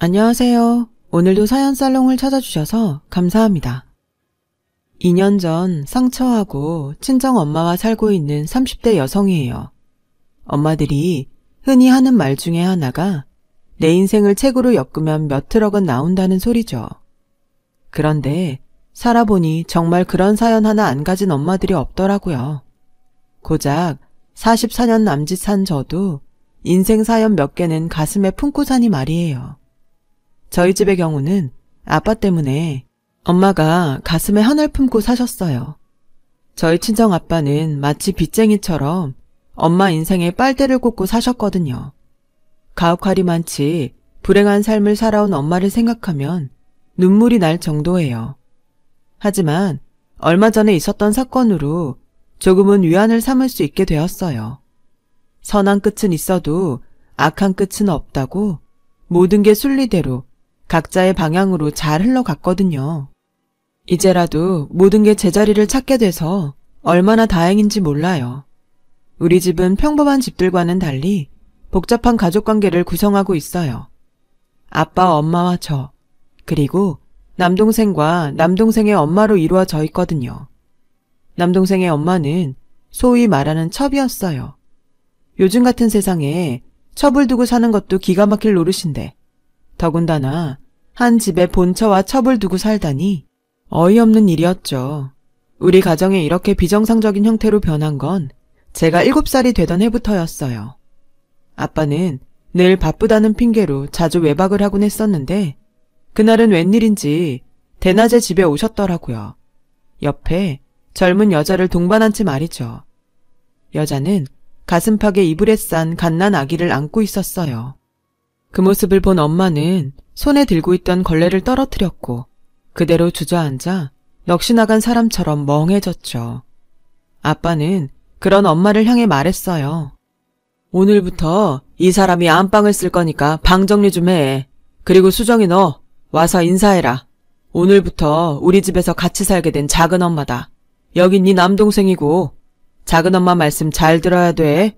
안녕하세요. 오늘도 사연 살롱을 찾아주셔서 감사합니다. 2년 전 상처하고 친정 엄마와 살고 있는 30대 여성이에요. 엄마들이 흔히 하는 말 중에 하나가 내 인생을 책으로 엮으면 몇 트럭은 나온다는 소리죠. 그런데 살아보니 정말 그런 사연 하나 안 가진 엄마들이 없더라고요. 고작 44년 남짓 산 저도 인생 사연 몇 개는 가슴에 품고 사니 말이에요. 저희 집의 경우는 아빠 때문에 엄마가 가슴에 한을 품고 사셨어요. 저희 친정 아빠는 마치 빚쟁이처럼 엄마 인생에 빨대를 꽂고 사셨거든요. 가혹하리 많지 불행한 삶을 살아온 엄마를 생각하면 눈물이 날 정도예요. 하지만 얼마 전에 있었던 사건으로 조금은 위안을 삼을 수 있게 되었어요. 선한 끝은 있어도 악한 끝은 없다고 모든 게 순리대로 각자의 방향으로 잘 흘러갔거든요. 이제라도 모든 게 제자리를 찾게 돼서 얼마나 다행인지 몰라요. 우리 집은 평범한 집들과는 달리 복잡한 가족관계를 구성하고 있어요. 아빠, 엄마와 저, 그리고 남동생과 남동생의 엄마로 이루어져 있거든요. 남동생의 엄마는 소위 말하는 첩이었어요. 요즘 같은 세상에 첩을 두고 사는 것도 기가 막힐 노릇인데 더군다나 한 집에 본처와 첩을 두고 살다니 어이없는 일이었죠. 우리 가정에 이렇게 비정상적인 형태로 변한 건 제가 7살이 되던 해부터였어요. 아빠는 늘 바쁘다는 핑계로 자주 외박을 하곤 했었는데 그날은 웬일인지 대낮에 집에 오셨더라고요. 옆에 젊은 여자를 동반한 채 말이죠. 여자는 가슴팍에 이불에 싼 갓난 아기를 안고 있었어요. 그 모습을 본 엄마는 손에 들고 있던 걸레를 떨어뜨렸고 그대로 주저앉아 넋이 나간 사람처럼 멍해졌죠. 아빠는 그런 엄마를 향해 말했어요. 오늘부터 이 사람이 안방을 쓸 거니까 방 정리 좀 해. 그리고 수정이 너 와서 인사해라. 오늘부터 우리 집에서 같이 살게 된 작은 엄마다. 여긴 네 남동생이고 작은 엄마 말씀 잘 들어야 돼.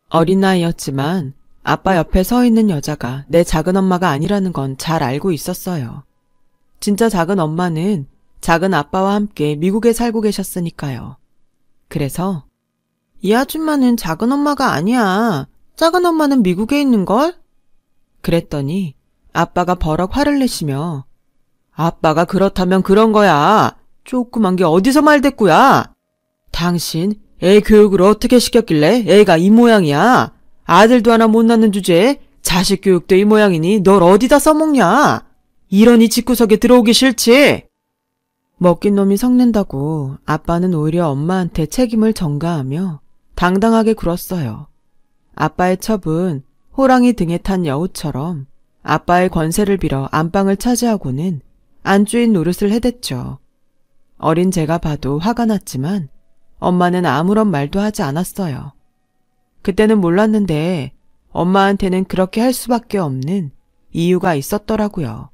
어린 나이였지만 아빠 옆에 서 있는 여자가 내 작은 엄마가 아니라는 건 잘 알고 있었어요. 진짜 작은 엄마는 작은 아빠와 함께 미국에 살고 계셨으니까요. 그래서 이 아줌마는 작은 엄마가 아니야. 작은 엄마는 미국에 있는걸? 그랬더니 아빠가 버럭 화를 내시며 아빠가 그렇다면 그런 거야. 조그만 게 어디서 말대꾸야. 당신 애 교육을 어떻게 시켰길래 애가 이 모양이야. 아들도 하나 못 낳는 주제에 자식 교육도 이 모양이니 널 어디다 써먹냐. 이러니 집구석에 들어오기 싫지. 먹긴 놈이 성낸다고 아빠는 오히려 엄마한테 책임을 전가하며 당당하게 굴었어요. 아빠의 첩은 호랑이 등에 탄 여우처럼 아빠의 권세를 빌어 안방을 차지하고는 안주인 노릇을 해댔죠. 어린 제가 봐도 화가 났지만 엄마는 아무런 말도 하지 않았어요. 그때는 몰랐는데 엄마한테는 그렇게 할 수밖에 없는 이유가 있었더라고요.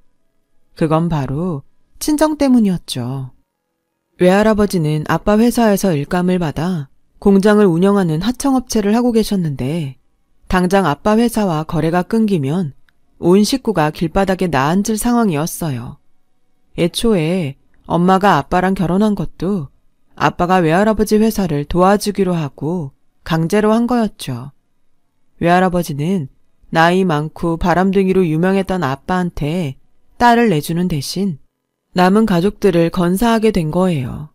그건 바로 친정 때문이었죠. 외할아버지는 아빠 회사에서 일감을 받아 공장을 운영하는 하청업체를 하고 계셨는데 당장 아빠 회사와 거래가 끊기면 온 식구가 길바닥에 나앉을 상황이었어요. 애초에 엄마가 아빠랑 결혼한 것도 아빠가 외할아버지 회사를 도와주기로 하고 강제로 한 거였죠. 외할아버지는 나이 많고 바람둥이로 유명했던 아빠한테 딸을 내주는 대신 남은 가족들을 건사하게 된 거예요.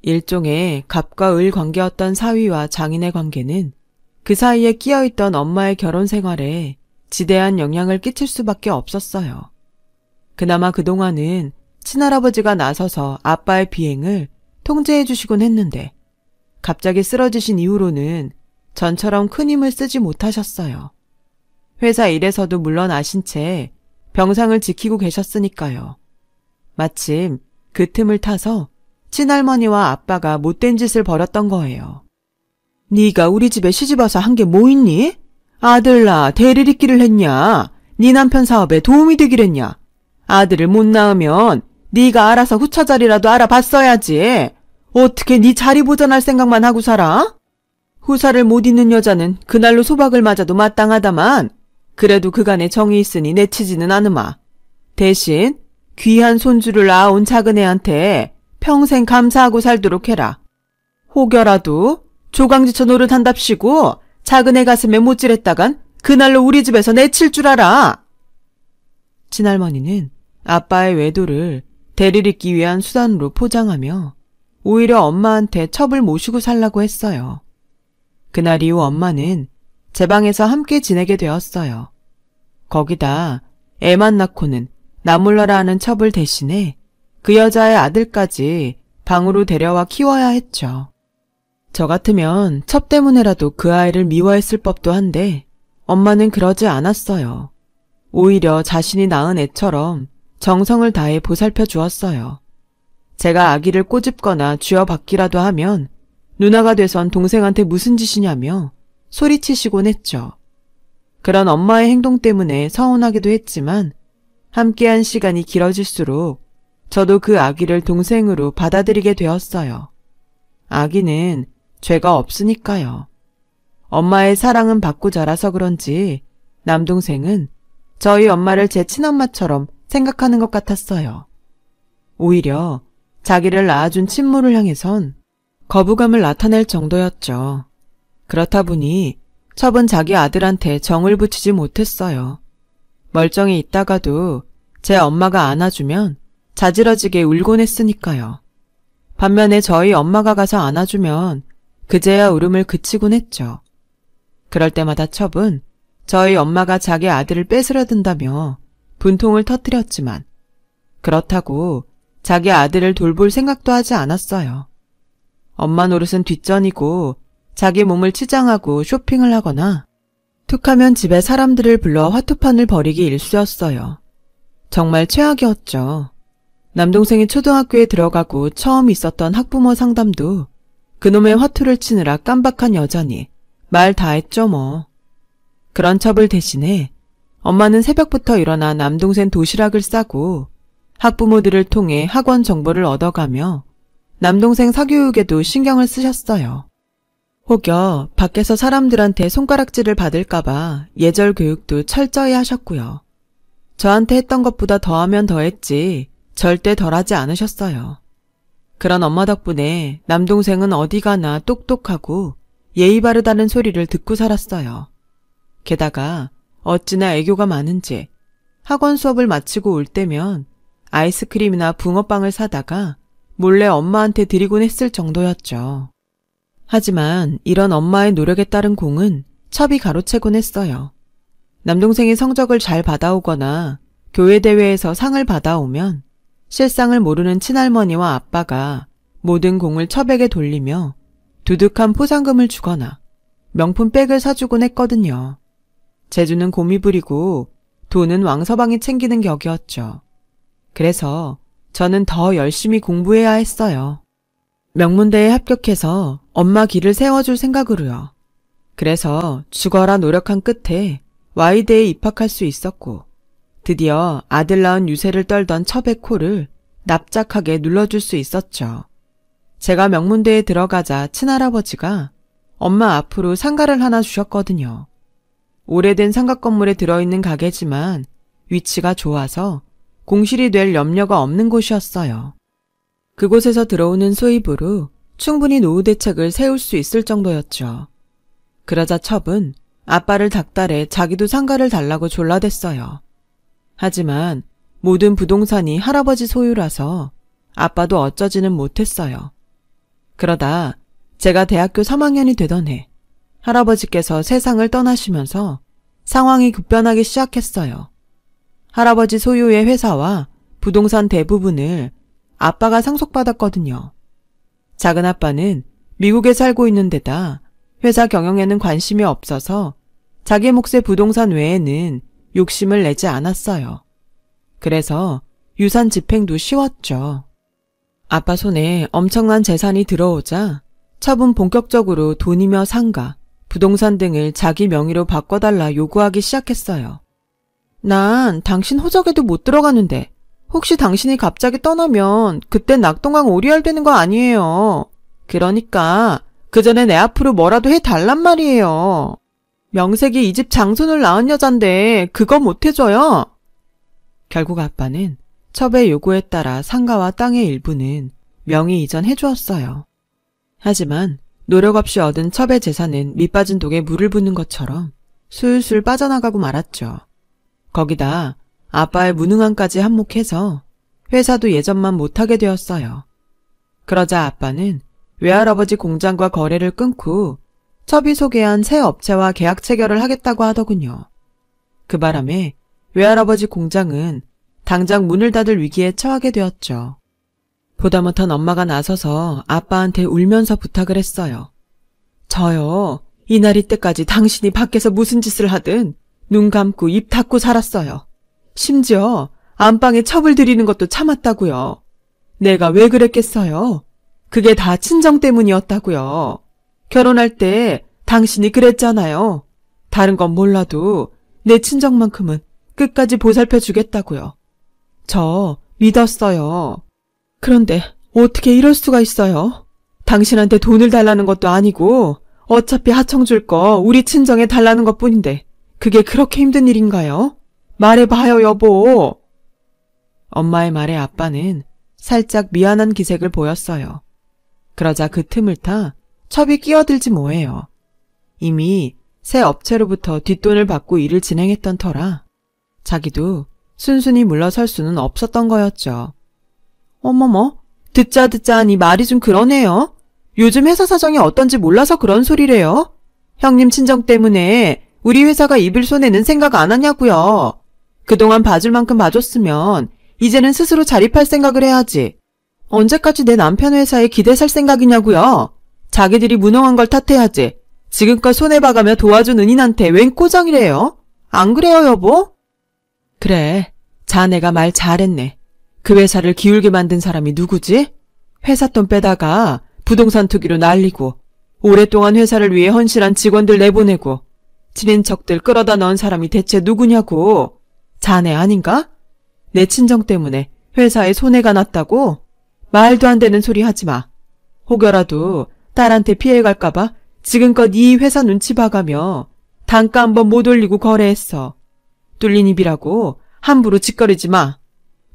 일종의 갑과 을 관계였던 사위와 장인의 관계는 그 사이에 끼어있던 엄마의 결혼 생활에 지대한 영향을 끼칠 수밖에 없었어요. 그나마 그동안은 친할아버지가 나서서 아빠의 비행을 통제해 주시곤 했는데 갑자기 쓰러지신 이후로는 전처럼 큰 힘을 쓰지 못하셨어요. 회사 일에서도 물러나신 채 병상을 지키고 계셨으니까요. 마침 그 틈을 타서 친할머니와 아빠가 못된 짓을 벌였던 거예요. 네가 우리 집에 시집와서 한 게 뭐 있니? 아들 낳아 대를 잇기를 했냐? 네 남편 사업에 도움이 되기랬냐? 아들을 못 낳으면 네가 알아서 후처자리라도 알아봤어야지. 어떻게 네 자리 보전할 생각만 하고 살아? 후사를 못 잇는 여자는 그날로 소박을 맞아도 마땅하다만 그래도 그간에 정이 있으니 내치지는 않으마. 대신 귀한 손주를 낳아온 작은 애한테 평생 감사하고 살도록 해라. 혹여라도 조강지처 노릇한답시고 작은 애 가슴에 못질했다간 그날로 우리 집에서 내칠 줄 알아. 친할머니는 아빠의 외도를 대리잇기 위한 수단으로 포장하며 오히려 엄마한테 첩을 모시고 살라고 했어요. 그날 이후 엄마는 제 방에서 함께 지내게 되었어요. 거기다 애만 낳고는 나 몰라라 하는 첩을 대신해 그 여자의 아들까지 방으로 데려와 키워야 했죠. 저 같으면 첩 때문에라도 그 아이를 미워했을 법도 한데 엄마는 그러지 않았어요. 오히려 자신이 낳은 애처럼 정성을 다해 보살펴 주었어요. 제가 아기를 꼬집거나 쥐어박기라도 하면 누나가 돼선 동생한테 무슨 짓이냐며 소리치시곤 했죠. 그런 엄마의 행동 때문에 서운하기도 했지만 함께한 시간이 길어질수록 저도 그 아기를 동생으로 받아들이게 되었어요. 아기는 죄가 없으니까요. 엄마의 사랑은 받고 자라서 그런지 남동생은 저희 엄마를 제 친엄마처럼 생각하는 것 같았어요. 오히려 자기를 낳아준 친모를 향해선 거부감을 나타낼 정도였죠. 그렇다 보니 첩은 자기 아들한테 정을 붙이지 못했어요. 멀쩡히 있다가도 제 엄마가 안아주면 자지러지게 울곤 했으니까요. 반면에 저희 엄마가 가서 안아주면 그제야 울음을 그치곤 했죠. 그럴 때마다 첩은 저희 엄마가 자기 아들을 뺏으려 든다며 분통을 터뜨렸지만 그렇다고 자기 아들을 돌볼 생각도 하지 않았어요. 엄마 노릇은 뒷전이고 자기 몸을 치장하고 쇼핑을 하거나 툭하면 집에 사람들을 불러 화투판을 벌이기 일쑤였어요. 정말 최악이었죠. 남동생이 초등학교에 들어가고 처음 있었던 학부모 상담도 그놈의 화투를 치느라 깜박한 여자니 말 다 했죠 뭐. 그런 첩을 대신해 엄마는 새벽부터 일어나 남동생 도시락을 싸고 학부모들을 통해 학원 정보를 얻어가며 남동생 사교육에도 신경을 쓰셨어요. 혹여 밖에서 사람들한테 손가락질을 받을까봐 예절 교육도 철저히 하셨고요. 저한테 했던 것보다 더하면 더했지 절대 덜하지 않으셨어요. 그런 엄마 덕분에 남동생은 어디 가나 똑똑하고 예의 바르다는 소리를 듣고 살았어요. 게다가 어찌나 애교가 많은지 학원 수업을 마치고 올 때면 아이스크림이나 붕어빵을 사다가 몰래 엄마한테 드리곤 했을 정도였죠. 하지만 이런 엄마의 노력에 따른 공은 첩이 가로채곤 했어요. 남동생이 성적을 잘 받아오거나 교회 대회에서 상을 받아오면 실상을 모르는 친할머니와 아빠가 모든 공을 첩에게 돌리며 두둑한 포상금을 주거나 명품 백을 사주곤 했거든요. 재주는 곰이 부리고 돈은 왕서방이 챙기는 격이었죠. 그래서 저는 더 열심히 공부해야 했어요. 명문대에 합격해서 엄마 길을 세워줄 생각으로요. 그래서 죽어라 노력한 끝에 Y대에 입학할 수 있었고 드디어 아들 낳은 유세를 떨던 첩의 코를 납작하게 눌러줄 수 있었죠. 제가 명문대에 들어가자 친할아버지가 엄마 앞으로 상가를 하나 주셨거든요. 오래된 상가 건물에 들어있는 가게지만 위치가 좋아서 공실이 될 염려가 없는 곳이었어요. 그곳에서 들어오는 수입으로 충분히 노후 대책을 세울 수 있을 정도였죠. 그러자 첩은 아빠를 닥달해 자기도 상가를 달라고 졸라댔어요. 하지만 모든 부동산이 할아버지 소유라서 아빠도 어쩌지는 못했어요. 그러다 제가 대학교 3학년이 되던 해 할아버지께서 세상을 떠나시면서 상황이 급변하기 시작했어요. 할아버지 소유의 회사와 부동산 대부분을 아빠가 상속받았거든요. 작은 아빠는 미국에 살고 있는 데다 회사 경영에는 관심이 없어서 자기 몫의 부동산 외에는 욕심을 내지 않았어요. 그래서 유산 집행도 쉬웠죠. 아빠 손에 엄청난 재산이 들어오자 첩은 본격적으로 돈이며 상가, 부동산 등을 자기 명의로 바꿔달라 요구하기 시작했어요. 난 당신 호적에도 못 들어가는데 혹시 당신이 갑자기 떠나면 그땐 낙동강 오리알 되는 거 아니에요. 그러니까 그 전에 내 앞으로 뭐라도 해달란 말이에요. 명색이 이 집 장손을 낳은 여잔데 그거 못 해줘요? 결국 아빠는 첩의 요구에 따라 상가와 땅의 일부는 명의 이전해 주었어요. 하지만 노력 없이 얻은 첩의 재산은 밑빠진 독에 물을 붓는 것처럼 술술 빠져나가고 말았죠. 거기다 아빠의 무능함까지 한몫해서 회사도 예전만 못하게 되었어요. 그러자 아빠는 외할아버지 공장과 거래를 끊고 첩이 소개한 새 업체와 계약 체결을 하겠다고 하더군요. 그 바람에 외할아버지 공장은 당장 문을 닫을 위기에 처하게 되었죠. 보다 못한 엄마가 나서서 아빠한테 울면서 부탁을 했어요. 저요, 이날 이때까지 당신이 밖에서 무슨 짓을 하든 눈 감고 입 닫고 살았어요. 심지어 안방에 첩을 들이는 것도 참았다고요. 내가 왜 그랬겠어요? 그게 다 친정 때문이었다고요. 결혼할 때 당신이 그랬잖아요. 다른 건 몰라도 내 친정만큼은 끝까지 보살펴 주겠다고요. 저 믿었어요. 그런데 어떻게 이럴 수가 있어요? 당신한테 돈을 달라는 것도 아니고 어차피 하청 줄 거 우리 친정에 달라는 것뿐인데 그게 그렇게 힘든 일인가요? 말해봐요, 여보. 엄마의 말에 아빠는 살짝 미안한 기색을 보였어요. 그러자 그 틈을 타 첩이 끼어들지 뭐예요. 이미 새 업체로부터 뒷돈을 받고 일을 진행했던 터라 자기도 순순히 물러설 수는 없었던 거였죠. 어머머, 듣자 하니 말이 좀 그러네요. 요즘 회사 사정이 어떤지 몰라서 그런 소리래요. 형님 친정 때문에 우리 회사가 입을 손에는 생각 안 하냐고요. 그동안 봐줄 만큼 봐줬으면 이제는 스스로 자립할 생각을 해야지. 언제까지 내 남편 회사에 기대 살 생각이냐고요. 자기들이 무능한 걸 탓해야지. 지금껏 손해봐가며 도와준 은인한테 웬 꼬장이래요? 안 그래요, 여보? 그래, 자네가 말 잘했네. 그 회사를 기울게 만든 사람이 누구지? 회사 돈 빼다가 부동산 투기로 날리고 오랫동안 회사를 위해 헌신한 직원들 내보내고 친인척들 끌어다 넣은 사람이 대체 누구냐고. 자네 아닌가? 내 친정 때문에 회사에 손해가 났다고? 말도 안 되는 소리 하지 마. 혹여라도 딸한테 피해갈까봐 지금껏 이 회사 눈치 봐가며 단가 한번 못 올리고 거래했어. 뚫린 입이라고 함부로 짓거리지 마.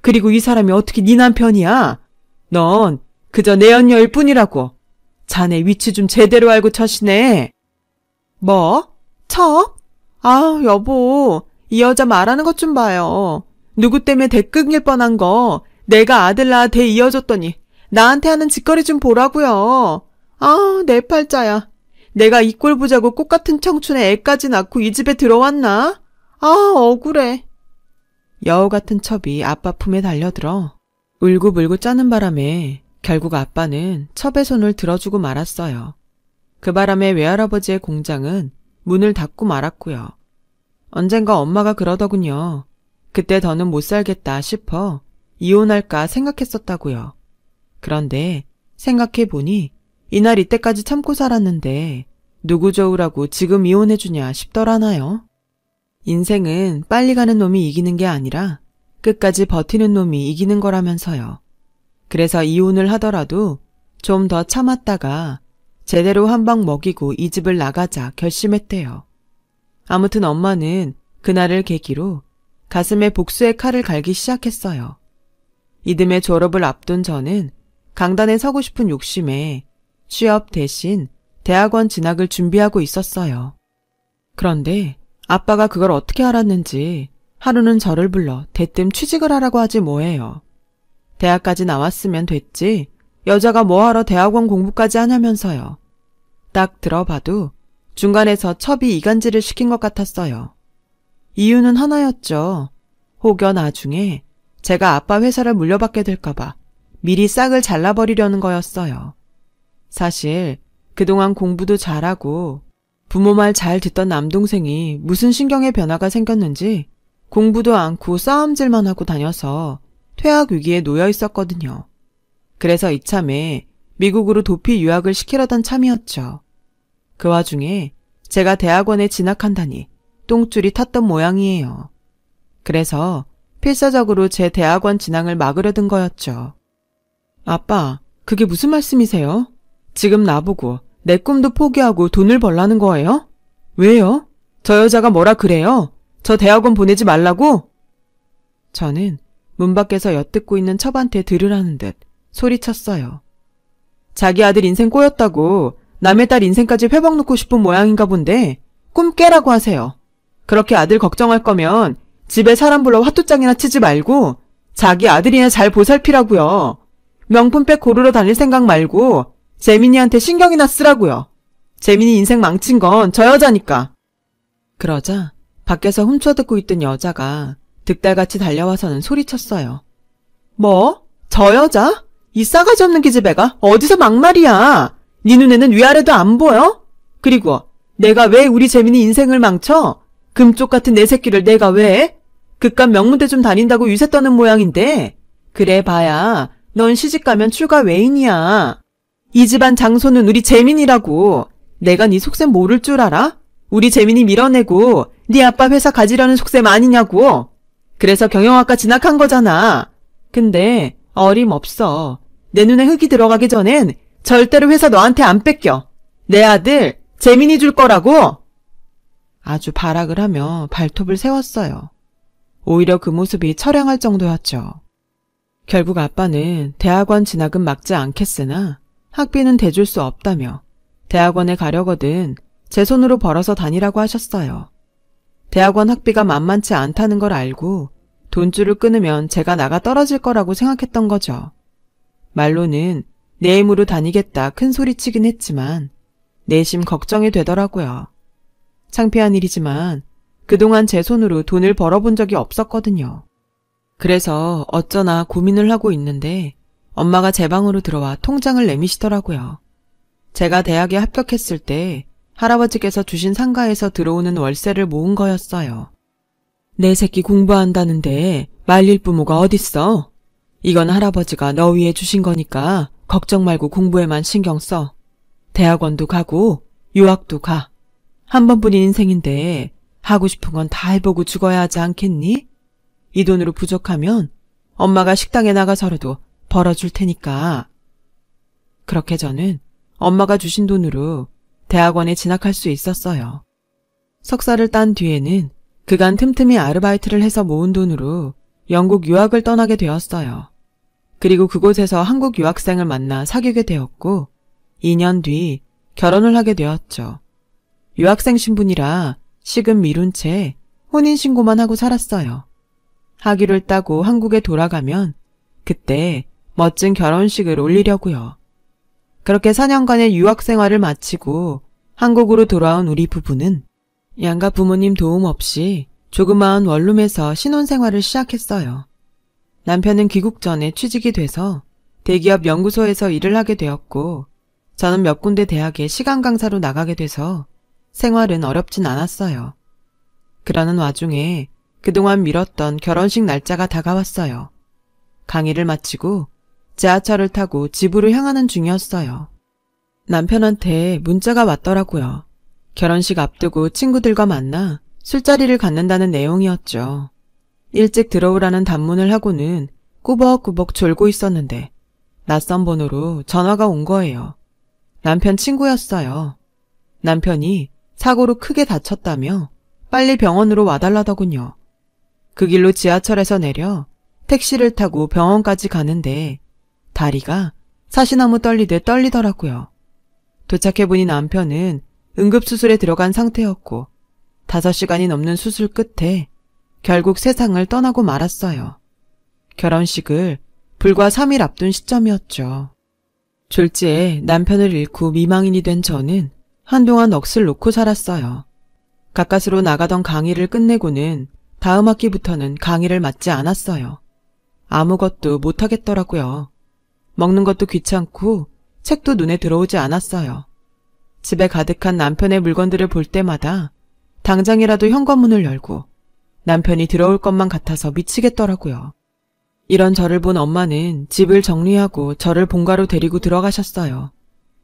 그리고 이 사람이 어떻게 네 남편이야? 넌 그저 내 언녀일 뿐이라고. 자네 위치 좀 제대로 알고 처시네. 뭐? 첩? 아, 여보, 이 여자 말하는 것 좀 봐요. 누구 때문에 대 끊길 뻔한 거 내가 아들 낳아 대 이어줬더니 나한테 하는 짓거리 좀 보라고요. 아, 내 팔자야. 내가 이 꼴 보자고 꽃 같은 청춘에 애까지 낳고 이 집에 들어왔나? 아, 억울해. 여우 같은 첩이 아빠 품에 달려들어 울고불고 짜는 바람에 결국 아빠는 첩의 손을 들어주고 말았어요. 그 바람에 외할아버지의 공장은 문을 닫고 말았고요. 언젠가 엄마가 그러더군요. 그때 더는 못 살겠다 싶어 이혼할까 생각했었다고요. 그런데 생각해보니 이날 이때까지 참고 살았는데 누구 좋으라고 지금 이혼해주냐 싶더라나요. 인생은 빨리 가는 놈이 이기는 게 아니라 끝까지 버티는 놈이 이기는 거라면서요. 그래서 이혼을 하더라도 좀 더 참았다가 제대로 한 방 먹이고 이 집을 나가자 결심했대요. 아무튼 엄마는 그날을 계기로 가슴에 복수의 칼을 갈기 시작했어요. 이듬해 졸업을 앞둔 저는 강단에 서고 싶은 욕심에 취업 대신 대학원 진학을 준비하고 있었어요. 그런데 아빠가 그걸 어떻게 알았는지 하루는 저를 불러 대뜸 취직을 하라고 하지 뭐예요. 대학까지 나왔으면 됐지 여자가 뭐하러 대학원 공부까지 하냐면서요. 딱 들어봐도 중간에서 첩이 이간질을 시킨 것 같았어요. 이유는 하나였죠. 혹여 나중에 제가 아빠 회사를 물려받게 될까봐 미리 싹을 잘라버리려는 거였어요. 사실 그동안 공부도 잘하고 부모 말 잘 듣던 남동생이 무슨 신경의 변화가 생겼는지 공부도 않고 싸움질만 하고 다녀서 퇴학 위기에 놓여 있었거든요. 그래서 이참에 미국으로 도피 유학을 시키려던 참이었죠. 그 와중에 제가 대학원에 진학한다니 똥줄이 탔던 모양이에요. 그래서 필사적으로 제 대학원 진학을 막으려던 거였죠. 아빠, 그게 무슨 말씀이세요? 지금 나보고 내 꿈도 포기하고 돈을 벌라는 거예요? 왜요? 저 여자가 뭐라 그래요? 저 대학원 보내지 말라고? 저는 문 밖에서 엿듣고 있는 첩한테 들으라는 듯 소리쳤어요. 자기 아들 인생 꼬였다고 남의 딸 인생까지 회복 놓고 싶은 모양인가 본데 꿈 깨라고 하세요. 그렇게 아들 걱정할 거면 집에 사람 불러 화투장이나 치지 말고 자기 아들이나 잘 보살피라고요. 명품백 고르러 다닐 생각 말고 재민이한테 신경이나 쓰라고요. 재민이 인생 망친 건 저 여자니까. 그러자 밖에서 훔쳐듣고 있던 여자가 득달같이 달려와서는 소리쳤어요. 뭐? 저 여자? 이 싸가지 없는 기집애가 어디서 막말이야. 네 눈에는 위아래도 안 보여? 그리고 내가 왜 우리 재민이 인생을 망쳐? 금쪽 같은 내 새끼를 내가 왜? 그깟 명문대 좀 다닌다고 유세 떠는 모양인데 그래 봐야 넌 시집가면 출가 외인이야. 이 집안 장손은 우리 재민이라고. 내가 네 속셈 모를 줄 알아? 우리 재민이 밀어내고 네 아빠 회사 가지려는 속셈 아니냐고. 그래서 경영학과 진학한 거잖아. 근데 어림없어. 내 눈에 흙이 들어가기 전엔 절대로 회사 너한테 안 뺏겨. 내 아들 재민이 줄 거라고. 아주 발악을 하며 발톱을 세웠어요. 오히려 그 모습이 처량할 정도였죠. 결국 아빠는 대학원 진학은 막지 않겠으나 학비는 대줄 수 없다며 대학원에 가려거든 제 손으로 벌어서 다니라고 하셨어요. 대학원 학비가 만만치 않다는 걸 알고 돈줄을 끊으면 제가 나가 떨어질 거라고 생각했던 거죠. 말로는 내 힘으로 다니겠다 큰 소리치긴 했지만 내심 걱정이 되더라고요. 창피한 일이지만 그동안 제 손으로 돈을 벌어본 적이 없었거든요. 그래서 어쩌나 고민을 하고 있는데 엄마가 제 방으로 들어와 통장을 내미시더라고요. 제가 대학에 합격했을 때 할아버지께서 주신 상가에서 들어오는 월세를 모은 거였어요. 내 새끼 공부한다는데 말릴 부모가 어딨어? 이건 할아버지가 너 위해 주신 거니까 걱정 말고 공부에만 신경 써. 대학원도 가고 유학도 가. 한 번뿐인 인생인데 하고 싶은 건 다 해보고 죽어야 하지 않겠니? 이 돈으로 부족하면 엄마가 식당에 나가서라도 벌어줄 테니까. 그렇게 저는 엄마가 주신 돈으로 대학원에 진학할 수 있었어요. 석사를 딴 뒤에는 그간 틈틈이 아르바이트를 해서 모은 돈으로 영국 유학을 떠나게 되었어요. 그리고 그곳에서 한국 유학생을 만나 사귀게 되었고 2년 뒤 결혼을 하게 되었죠. 유학생 신분이라 식은 미룬 채 혼인신고만 하고 살았어요. 학위를 따고 한국에 돌아가면 그때 멋진 결혼식을 올리려고요. 그렇게 4년간의 유학 생활을 마치고 한국으로 돌아온 우리 부부는 양가 부모님 도움 없이 조그마한 원룸에서 신혼생활을 시작했어요. 남편은 귀국 전에 취직이 돼서 대기업 연구소에서 일을 하게 되었고 저는 몇 군데 대학에 시간 강사로 나가게 돼서 생활은 어렵진 않았어요. 그러는 와중에 그동안 미뤘던 결혼식 날짜가 다가왔어요. 강의를 마치고 지하철을 타고 집으로 향하는 중이었어요. 남편한테 문자가 왔더라고요. 결혼식 앞두고 친구들과 만나 술자리를 갖는다는 내용이었죠. 일찍 들어오라는 단문을 하고는 꾸벅꾸벅 졸고 있었는데 낯선 번호로 전화가 온 거예요. 남편 친구였어요. 남편이 사고로 크게 다쳤다며 빨리 병원으로 와달라더군요. 그 길로 지하철에서 내려 택시를 타고 병원까지 가는데 다리가 사시나무 떨리듯 떨리더라고요. 도착해보니 남편은 응급수술에 들어간 상태였고 5시간이 넘는 수술 끝에 결국 세상을 떠나고 말았어요. 결혼식을 불과 3일 앞둔 시점이었죠. 졸지에 남편을 잃고 미망인이 된 저는 한동안 넋을 놓고 살았어요. 가까스로 나가던 강의를 끝내고는 다음 학기부터는 강의를 맡지 않았어요. 아무것도 못하겠더라고요. 먹는 것도 귀찮고 책도 눈에 들어오지 않았어요. 집에 가득한 남편의 물건들을 볼 때마다 당장이라도 현관문을 열고 남편이 들어올 것만 같아서 미치겠더라고요. 이런 저를 본 엄마는 집을 정리하고 저를 본가로 데리고 들어가셨어요.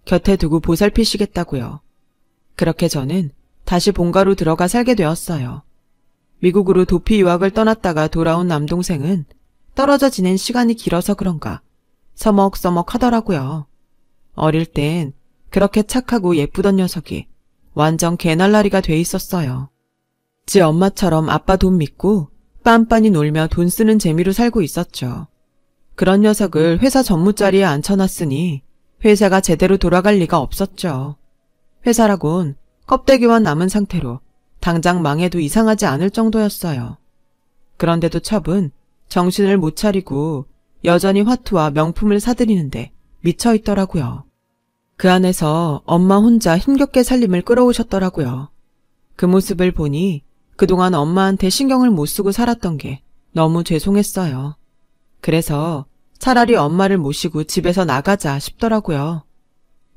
곁에 두고 보살피시겠다고요. 그렇게 저는 다시 본가로 들어가 살게 되었어요. 미국으로 도피 유학을 떠났다가 돌아온 남동생은 떨어져 지낸 시간이 길어서 그런가 서먹서먹 하더라고요. 어릴 땐 그렇게 착하고 예쁘던 녀석이 완전 개날라리가 돼 있었어요. 지 엄마처럼 아빠 돈 믿고 빤빤히 놀며 돈 쓰는 재미로 살고 있었죠. 그런 녀석을 회사 전무자리에 앉혀놨으니 회사가 제대로 돌아갈 리가 없었죠. 회사라곤 껍데기만 남은 상태로 당장 망해도 이상하지 않을 정도였어요. 그런데도 첩은 정신을 못 차리고 여전히 화투와 명품을 사들이는데 미쳐있더라고요. 그 안에서 엄마 혼자 힘겹게 살림을 끌어오셨더라고요. 그 모습을 보니 그동안 엄마한테 신경을 못 쓰고 살았던 게 너무 죄송했어요. 그래서 차라리 엄마를 모시고 집에서 나가자 싶더라고요.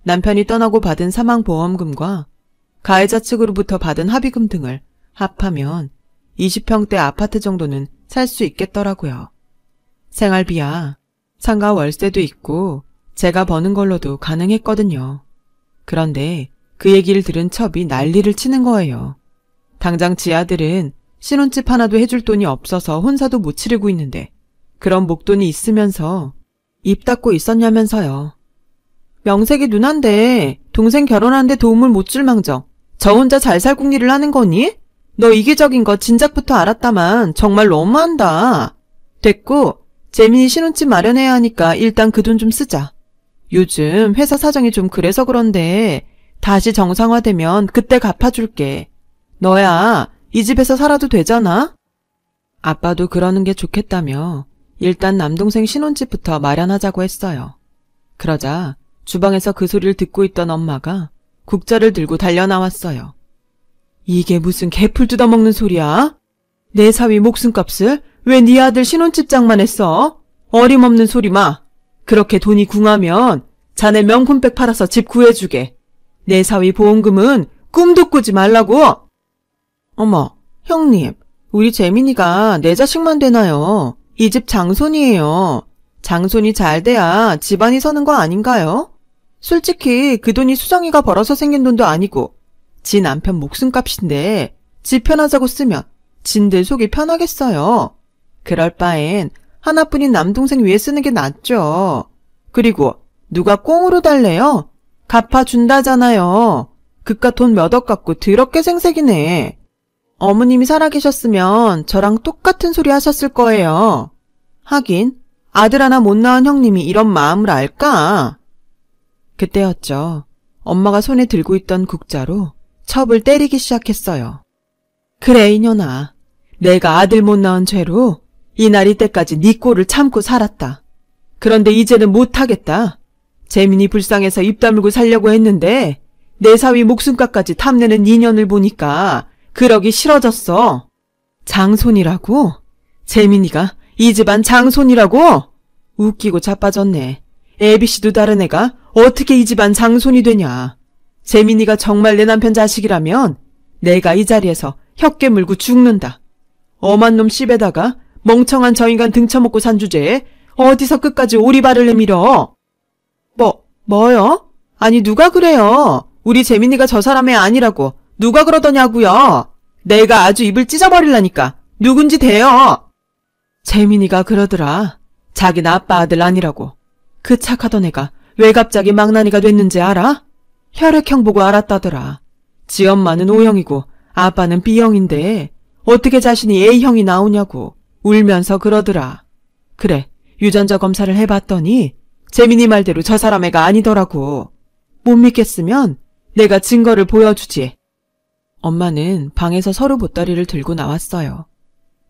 남편이 떠나고 받은 사망보험금과 가해자 측으로부터 받은 합의금 등을 합하면 20평대 아파트 정도는 살 수 있겠더라고요. 생활비야 상가 월세도 있고 제가 버는 걸로도 가능했거든요. 그런데 그 얘기를 들은 첩이 난리를 치는 거예요. 당장 지 아들은 신혼집 하나도 해줄 돈이 없어서 혼사도 못 치르고 있는데 그런 목돈이 있으면서 입 닫고 있었냐면서요. 명색이 누난데 동생 결혼하는데 도움을 못 줄 망정 저 혼자 잘 살 궁리를 하는 거니? 너 이기적인 거 진작부터 알았다만 정말 너무한다. 됐고 재민이 신혼집 마련해야 하니까 일단 그 돈 좀 쓰자. 요즘 회사 사정이 좀 그래서 그런데 다시 정상화되면 그때 갚아줄게. 너야 이 집에서 살아도 되잖아? 아빠도 그러는 게 좋겠다며 일단 남동생 신혼집부터 마련하자고 했어요. 그러자 주방에서 그 소리를 듣고 있던 엄마가 국자를 들고 달려나왔어요. 이게 무슨 개풀 뜯어먹는 소리야? 내 사위 목숨값을 왜 네 아들 신혼집 장만했어? 어림없는 소리 마. 그렇게 돈이 궁하면 자네 명품백 팔아서 집 구해주게. 내 사위 보험금은 꿈도 꾸지 말라고. 어머, 형님, 우리 재민이가 내 자식만 되나요? 이 집 장손이에요. 장손이 잘 돼야 집안이 서는 거 아닌가요? 솔직히 그 돈이 수정이가 벌어서 생긴 돈도 아니고 지 남편 목숨값인데 지 편하자고 쓰면 진들 속이 편하겠어요. 그럴 바엔 하나뿐인 남동생 위에 쓰는 게 낫죠. 그리고 누가 꽁으로 달래요? 갚아준다잖아요. 그깟 돈 몇 억 갖고 더럽게 생색이네. 어머님이 살아계셨으면 저랑 똑같은 소리 하셨을 거예요. 하긴 아들 하나 못 낳은 형님이 이런 마음을 알까? 그때였죠. 엄마가 손에 들고 있던 국자로 첩을 때리기 시작했어요. 그래 이년아. 내가 아들 못 낳은 죄로 이날 이때까지 네 꼴을 참고 살았다. 그런데 이제는 못하겠다. 재민이 불쌍해서 입 다물고 살려고 했는데 내 사위 목숨값까지 탐내는 인연을 보니까 그러기 싫어졌어. 장손이라고? 재민이가 이 집안 장손이라고? 웃기고 자빠졌네. 애비씨도 다른 애가 어떻게 이 집안 장손이 되냐. 재민이가 정말 내 남편 자식이라면 내가 이 자리에서 혀깨 물고 죽는다. 엄한 놈 씹에다가 멍청한 저 인간 등쳐먹고 산 주제에 어디서 끝까지 오리발을 내밀어. 뭐요? 아니 누가 그래요. 우리 재민이가 저 사람의 아니라고 누가 그러더냐고요. 내가 아주 입을 찢어버리려니까 누군지 대요. 재민이가 그러더라. 자기는 아빠 아들 아니라고. 그 착하던 애가 왜 갑자기 망나니가 됐는지 알아? 혈액형 보고 알았다더라. 지 엄마는 O형이고 아빠는 B형인데 어떻게 자신이 A형이 나오냐고 울면서 그러더라. 그래, 유전자 검사를 해봤더니 재민이 말대로 저 사람 애가 아니더라고. 못 믿겠으면 내가 증거를 보여주지. 엄마는 방에서 서류 보따리를 들고 나왔어요.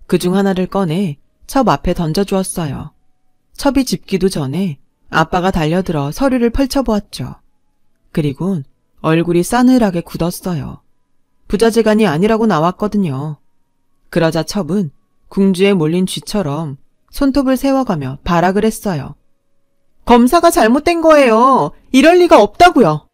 그중 하나를 꺼내 첩 앞에 던져주었어요. 첩이 짚기도 전에 아빠가 달려들어 서류를 펼쳐보았죠. 그리곤 얼굴이 싸늘하게 굳었어요. 부자재간이 아니라고 나왔거든요. 그러자 첩은 궁주에 몰린 쥐처럼 손톱을 세워가며 발악을 했어요. 검사가 잘못된 거예요. 이럴 리가 없다고요.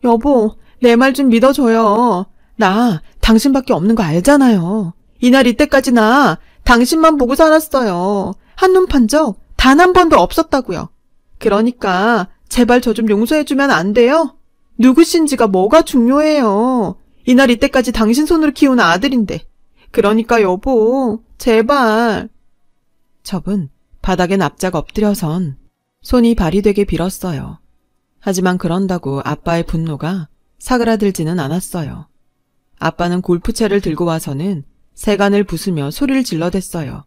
여보, 내 말 좀 믿어줘요. 나 당신밖에 없는 거 알잖아요. 이날 이때까지 나 당신만 보고 살았어요. 한눈 판 적 단 한 번도 없었다고요. 그러니까 제발 저 좀 용서해주면 안 돼요? 누구신지가 뭐가 중요해요. 이날 이때까지 당신 손으로 키운 아들인데. 그러니까 여보, 제발. 첩은 바닥에 납작 엎드려선 손이 발이 되게 빌었어요. 하지만 그런다고 아빠의 분노가 사그라들지는 않았어요. 아빠는 골프채를 들고 와서는 세간을 부수며 소리를 질러댔어요.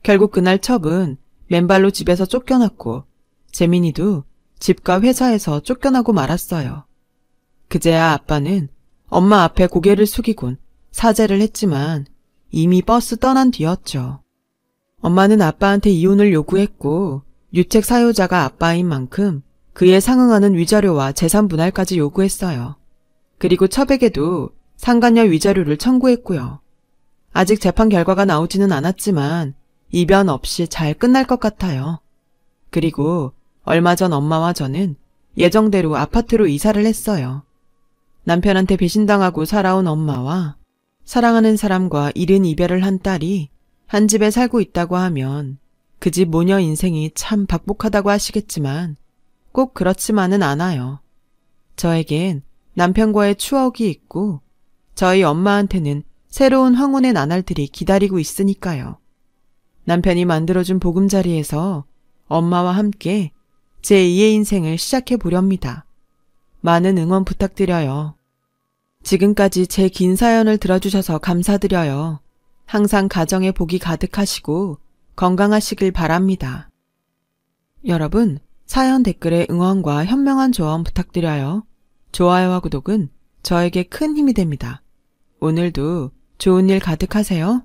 결국 그날 첩은 맨발로 집에서 쫓겨났고 재민이도 집과 회사에서 쫓겨나고 말았어요. 그제야 아빠는 엄마 앞에 고개를 숙이곤 사죄를 했지만 이미 버스 떠난 뒤였죠. 엄마는 아빠한테 이혼을 요구했고 유책 사유자가 아빠인 만큼 그에 상응하는 위자료와 재산 분할까지 요구했어요. 그리고 첩에게도 상간녀 위자료를 청구했고요. 아직 재판 결과가 나오지는 않았지만 이변 없이 잘 끝날 것 같아요. 그리고 얼마 전 엄마와 저는 예정대로 아파트로 이사를 했어요. 남편한테 배신당하고 살아온 엄마와 사랑하는 사람과 이른 이별을 한 딸이 한 집에 살고 있다고 하면 그 집 모녀 인생이 참 박복하다고 하시겠지만 꼭 그렇지만은 않아요. 저에겐 남편과의 추억이 있고 저희 엄마한테는 새로운 황혼의 나날들이 기다리고 있으니까요. 남편이 만들어준 보금자리에서 엄마와 함께 제2의 인생을 시작해 보렵니다. 많은 응원 부탁드려요. 지금까지 제 긴 사연을 들어주셔서 감사드려요. 항상 가정에 복이 가득하시고 건강하시길 바랍니다. 여러분, 사연 댓글에 응원과 현명한 조언 부탁드려요. 좋아요와 구독은 저에게 큰 힘이 됩니다. 오늘도 좋은 일 가득하세요.